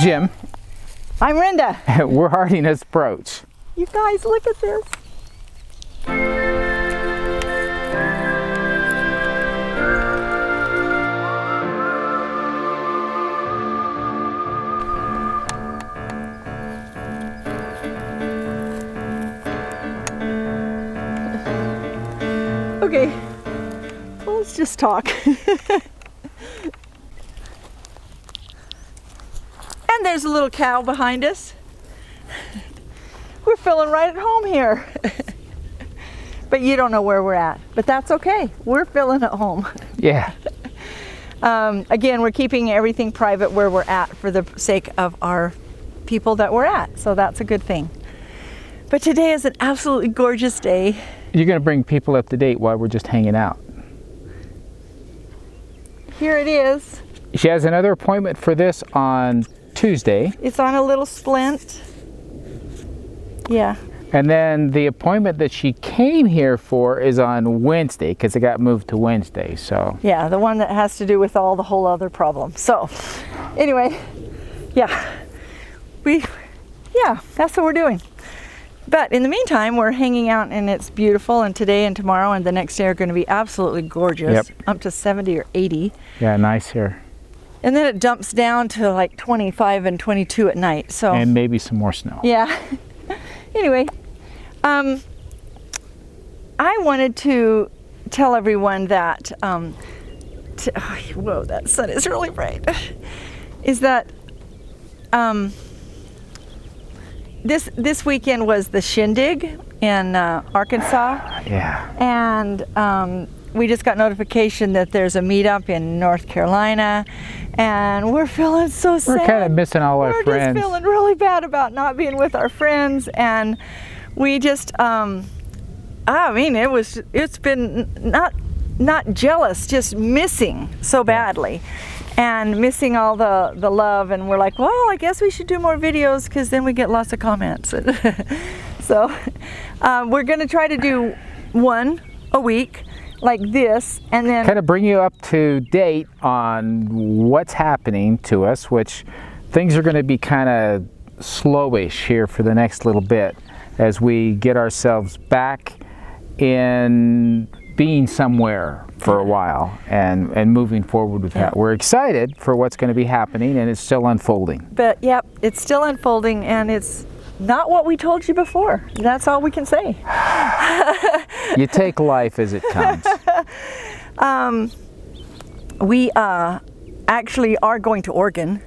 Jim. I'm Brenda. We're Heartiness Brooch. You guys, look at this. Okay, well, let's just talk. And there's a little cow behind us. We're feeling right at home here. But you don't know where we're at, but that's okay. We're feeling at home. Yeah. Again, we're keeping everything private where we're at for the sake of our people that we're at, so that's a good thing. But today is an absolutely gorgeous day. You're going to bring people up to date while we're just hanging out. Here it is. She has another appointment for this on Tuesday. It's on a little splint. Yeah. And then the appointment that she came here for is on Wednesday because it got moved to Wednesday. So yeah, the one that has to do with all the whole other problems. So anyway, yeah, that's what we're doing. But in the meantime, we're hanging out and it's beautiful, and today and tomorrow and the next day are going to be absolutely gorgeous. Yep. Up to 70 or 80. yeah, nice here. And then it dumps down to like 25 and 22 at night. So And maybe some more snow. yeah. Anyway, I wanted to tell everyone that, whoa, that sun is really bright, is that this weekend was the shindig in Arkansas. Yeah. And we just got notification that there's a meetup in North Carolina, and we're feeling so sad. We're kind of missing all our friends. We're just feeling really bad about not being with our friends, and we just, I mean, it's been not jealous, just missing so badly, and missing all the love, and we're like, well, I guess we should do more videos because then we get lots of comments. So we're going to try to do one a week like this, and then kind of bring you up to date on what's happening to us, which things are going to be kind of slowish here for the next little bit as we get ourselves back in being somewhere for a while and moving forward with that. We're excited for what's going to be happening, and it's still unfolding. But yep, it's still unfolding, and it's not what we told you before. That's all we can say. You take life as it comes. We actually are going to Oregon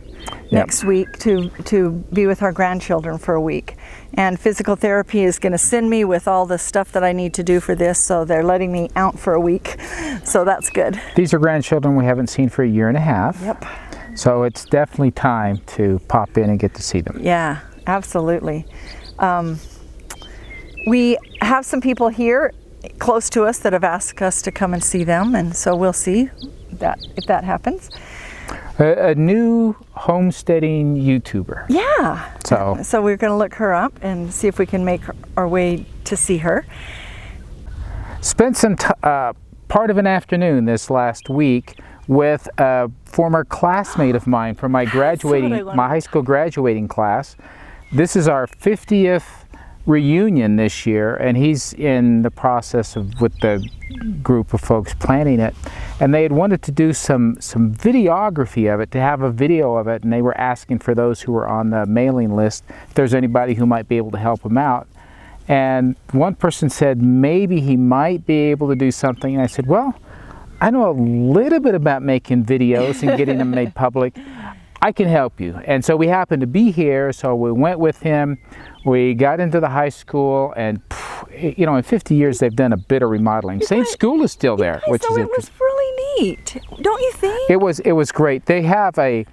next week to be with our grandchildren for a week. And physical therapy is going to send me with all the stuff that I need to do for this, so they're letting me out for a week. So that's good. These are grandchildren we haven't seen for a year and a half. Yep. So it's definitely time to pop in and get to see them. Yeah, absolutely. We have some people here close to us that have asked us to come and see them, and so we'll see if that happens. A new homesteading YouTuber. Yeah. So we're going to look her up and see if we can make our way to see her. Spent some part of an afternoon this last week with a former classmate of mine from my high school graduating class. This is our 50th reunion this year, and he's in the process of, with the group of folks, planning it, and they had wanted to do some videography of it, to have a video of it, and they were asking for those who were on the mailing list if there's anybody who might be able to help them out. And one person said maybe he might be able to do something, and I said, well, I know a little bit about making videos and getting them made public. I can help you. And so we happened to be here, so we went with him. We got into the high school, and you know, in 50 years they've done a bit of remodeling. Same school is still there, which is interesting. It was really neat, don't you think? It was great. They have a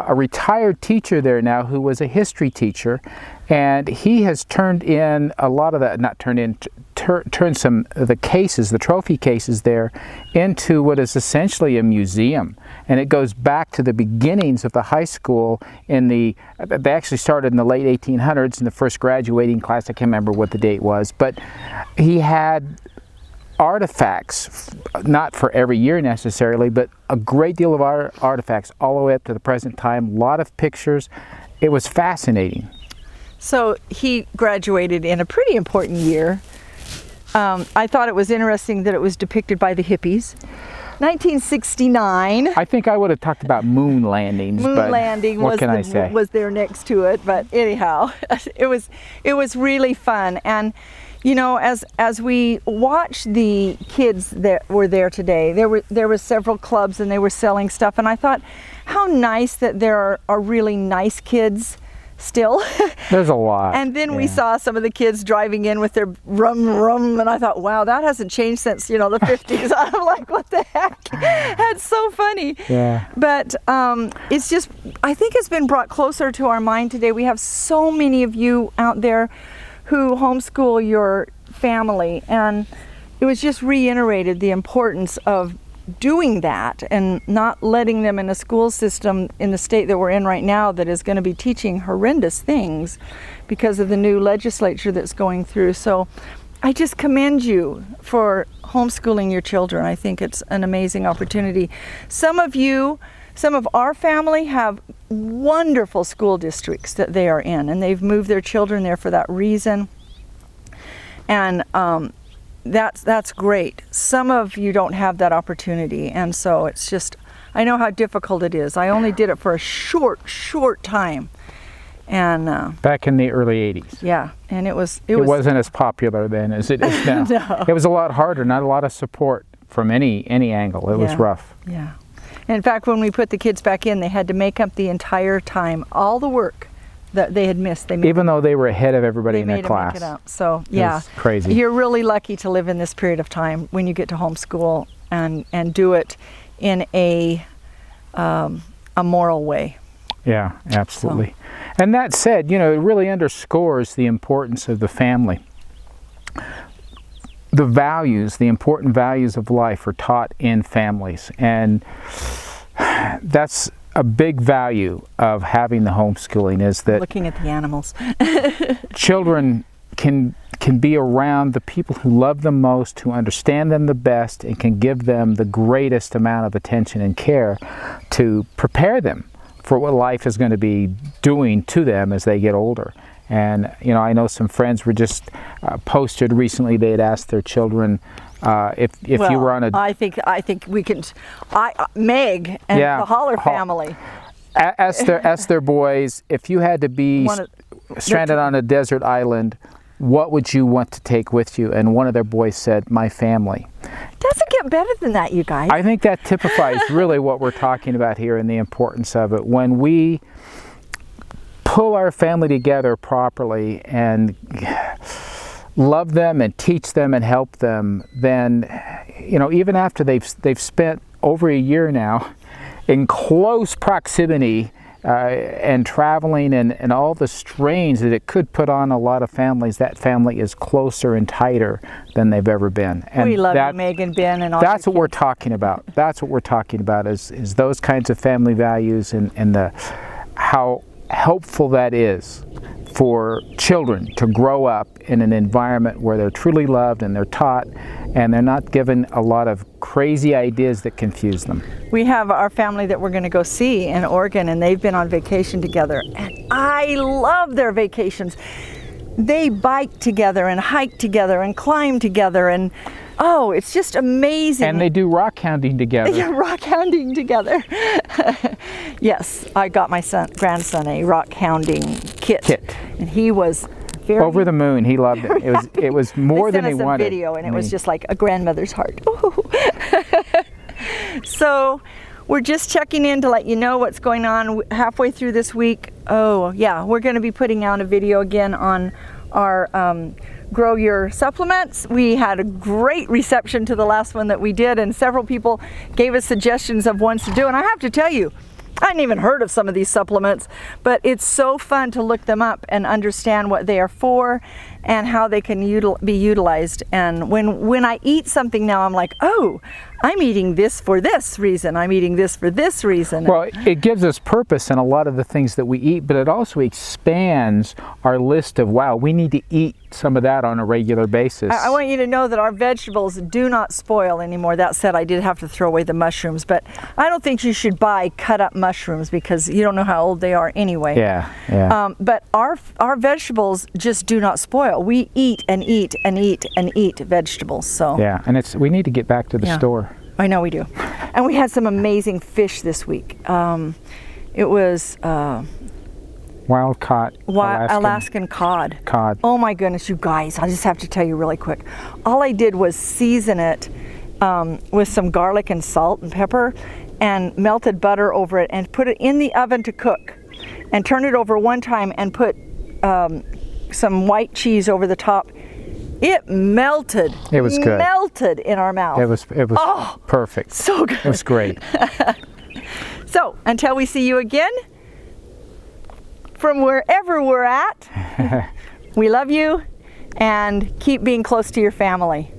retired teacher there now who was a history teacher, and he has turned in a lot of the, turned some of the cases, the trophy cases there, into what is essentially a museum. And it goes back to the beginnings of the high school they actually started in the late 1800s in the first graduating class. I can't remember what the date was, but he had artifacts, not for every year necessarily, but a great deal of artifacts all the way up to the present time, a lot of pictures, it was fascinating. So he graduated in a pretty important year. I thought it was interesting that it was depicted by the hippies. 1969. I think I would have talked about moon landings. Moon but landing what can I say? was there next to it, but anyhow, it was really fun. And you know, as we watched the kids that were there today, there were several clubs and they were selling stuff, and I thought, how nice that there are really nice kids still. There's a lot. And then we saw some of the kids driving in with their rum, and I thought, wow, that hasn't changed since, you know, the 50s. I'm like, what the heck? That's so funny. Yeah. But it's just, I think it's been brought closer to our mind today. We have so many of you out there who homeschool your family, and it was just reiterated the importance of doing that and not letting them in a school system in the state that we're in right now that is going to be teaching horrendous things because of the new legislature that's going through. So I just commend you for homeschooling your children. I think it's an amazing opportunity. Some of our family have wonderful school districts that they are in, and they've moved their children there for that reason. And that's great. Some of you don't have that opportunity, and so it's just, I know how difficult it is. I only did it for a short time, and back in the early 80s. Yeah, and it wasn't as popular then as it is now. No. It was a lot harder, not a lot of support from any angle. It was rough. Yeah. In fact, when we put the kids back in, they had to make up the entire time, all the work that they had missed. Even though they were ahead of everybody in their class. Make it up. So yeah, it was crazy. You're really lucky to live in this period of time when you get to homeschool and do it in a moral way. Yeah, absolutely. So. And that said, you know, it really underscores the importance of the family. The values, the important values of life are taught in families, and that's a big value of having the homeschooling, is that looking at the animals. Children can be around the people who love them most, who understand them the best, and can give them the greatest amount of attention and care to prepare them for what life is going to be doing to them as they get older. And you know, I know some friends were just posted recently. They had asked their children if you were on a. I think we can. Meg and the Holler family. Ask their boys, if you had to be stranded on a desert island, what would you want to take with you? And one of their boys said, my family. Doesn't get better than that, you guys. I think that typifies really what we're talking about here and the importance of it. When we pull our family together properly and love them and teach them and help them, then, you know, even after they've spent over a year now in close proximity and traveling and all the strains that it could put on a lot of families, that family is closer and tighter than they've ever been. And we love you, Megan, Ben, and all. That's what we're talking about. That's what we're talking about is those kinds of family values and the how helpful that is for children to grow up in an environment where they're truly loved and they're taught and they're not given a lot of crazy ideas that confuse them. We have our family that we're going to go see in Oregon, and they've been on vacation together, and I love their vacations. They bike together and hike together and climb together, and oh, it's just amazing. And they do rock hounding together. Yeah, rock hounding together. Yes, I got my grandson a rock hounding kit. And he was very over the moon. He loved it. It was more than he wanted. They sent us a video, and it was just like a grandmother's heart. So we're just checking in to let you know what's going on halfway through this week. Oh yeah, we're going to be putting out a video again on our Grow Your supplements. We had a great reception to the last one that we did, and several people gave us suggestions of ones to do, and I have to tell you, I hadn't even heard of some of these supplements, but it's so fun to look them up and understand what they are for and how they can be utilized. And when I eat something now, I'm like, oh, I'm eating this for this reason. I'm eating this for this reason. Well, it gives us purpose in a lot of the things that we eat, but it also expands our list of, wow, we need to eat some of that on a regular basis. I want you to know that our vegetables do not spoil anymore. That said, I did have to throw away the mushrooms, but I don't think you should buy cut up mushrooms because you don't know how old they are anyway. Yeah. But our vegetables just do not spoil. We eat and eat and eat and eat vegetables. So yeah, and we need to get back to the store. I know we do. And we had some amazing fish this week. It was wild caught Alaskan cod. Oh my goodness, you guys, I just have to tell you really quick. All I did was season it with some garlic and salt and pepper and melted butter over it and put it in the oven to cook and turn it over one time and put some white cheese over the top. It melted. It was good. Melted in our mouth. It was perfect. So good. It was great. So, until we see you again, from wherever we're at, we love you and keep being close to your family.